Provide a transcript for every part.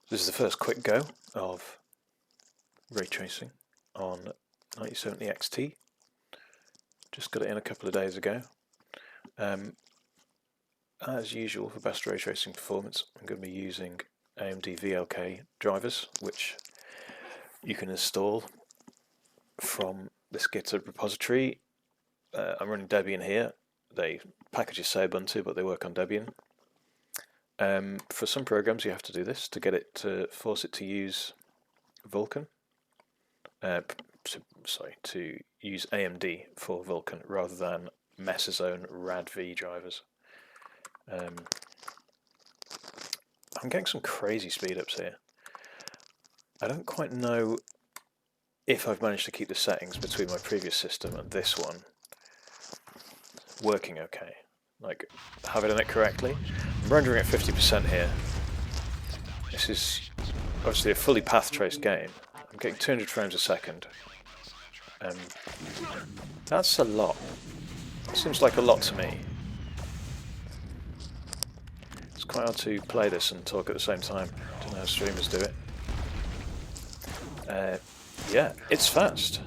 This is the first quick go of ray tracing on 9070 XT. Just got it in a couple of days ago. As usual, for best ray tracing performance, I'm going to be using AMDVLK drivers, which you can install from this GitHub repository. I'm running Debian here. They packages say Ubuntu, but they work on Debian. For some programs, you have to do this to get it to force it to use Vulkan. To use AMD for Vulkan rather than Mesa's own RADV drivers. I'm getting some crazy speed-ups here. I don't quite know if I've managed to keep the settings between my previous system and this one working okay. Like, have I done it correctly? I'm rendering at 50% here. This is obviously a fully path-traced game. I'm getting 200 frames a second. That's a lot. Seems like a lot to me. It's quite hard to play this and talk at the same time. I don't know how streamers do it. Yeah, it's fast.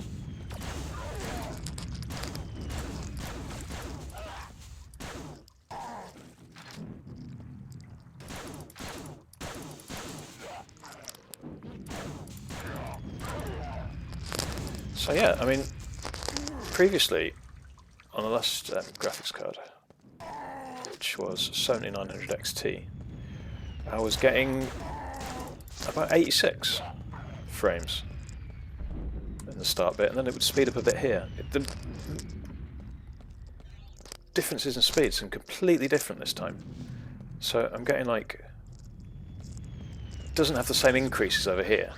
So yeah, I mean, previously on the last graphics card, which was 7900 XT, I was getting about 86 frames in the start bit, and then it would speed up a bit here. The differences in speed seem completely different this time. So I'm getting like, it doesn't have the same increases over here.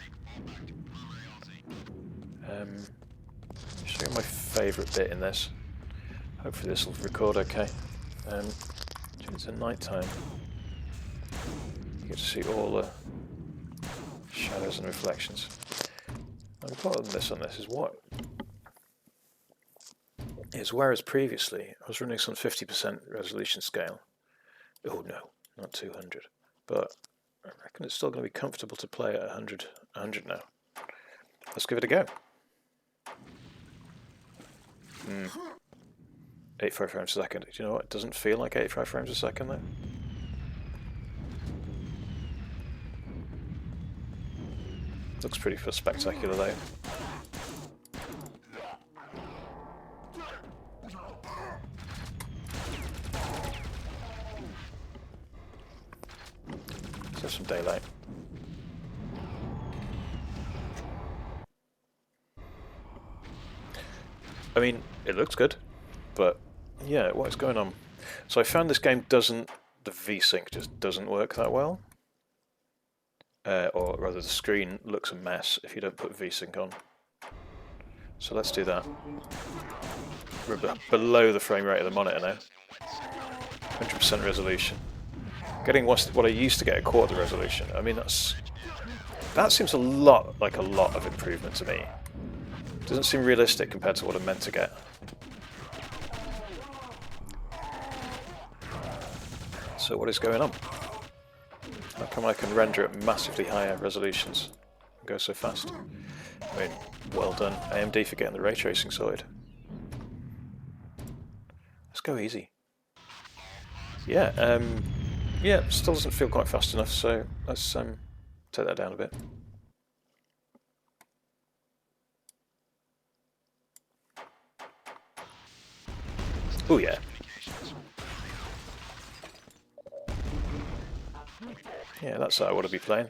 Show you my favourite bit in this. Hopefully this will record okay. It's at night time. You get to see all the shadows and reflections. And part of this on this is whereas previously I was running some 50% resolution scale. Oh no, not 200. But I reckon it's still going to be comfortable to play at 100 now. Let's give it a go. 85 frames a second. Do you know what? It doesn't feel like 85 frames a second though. Looks pretty spectacular though. Let's have some daylight. I mean, it looks good, but yeah, what is going on? So I found this game the VSync just doesn't work that well. Or rather, the screen looks a mess if you don't put VSync on. So let's do that. We're below the frame rate of the monitor now. 100% resolution. Getting what I used to get, a quarter resolution. I mean, that seems a lot of improvement to me. Doesn't seem realistic compared to what I'm meant to get. So what is going on? How come I can render at massively higher resolutions and go so fast? I mean, well done AMD for getting the ray tracing sorted. Let's go easy. Yeah, yeah, still doesn't feel quite fast enough, so let's take that down a bit. Oh yeah. Yeah, that's how I want to be playing.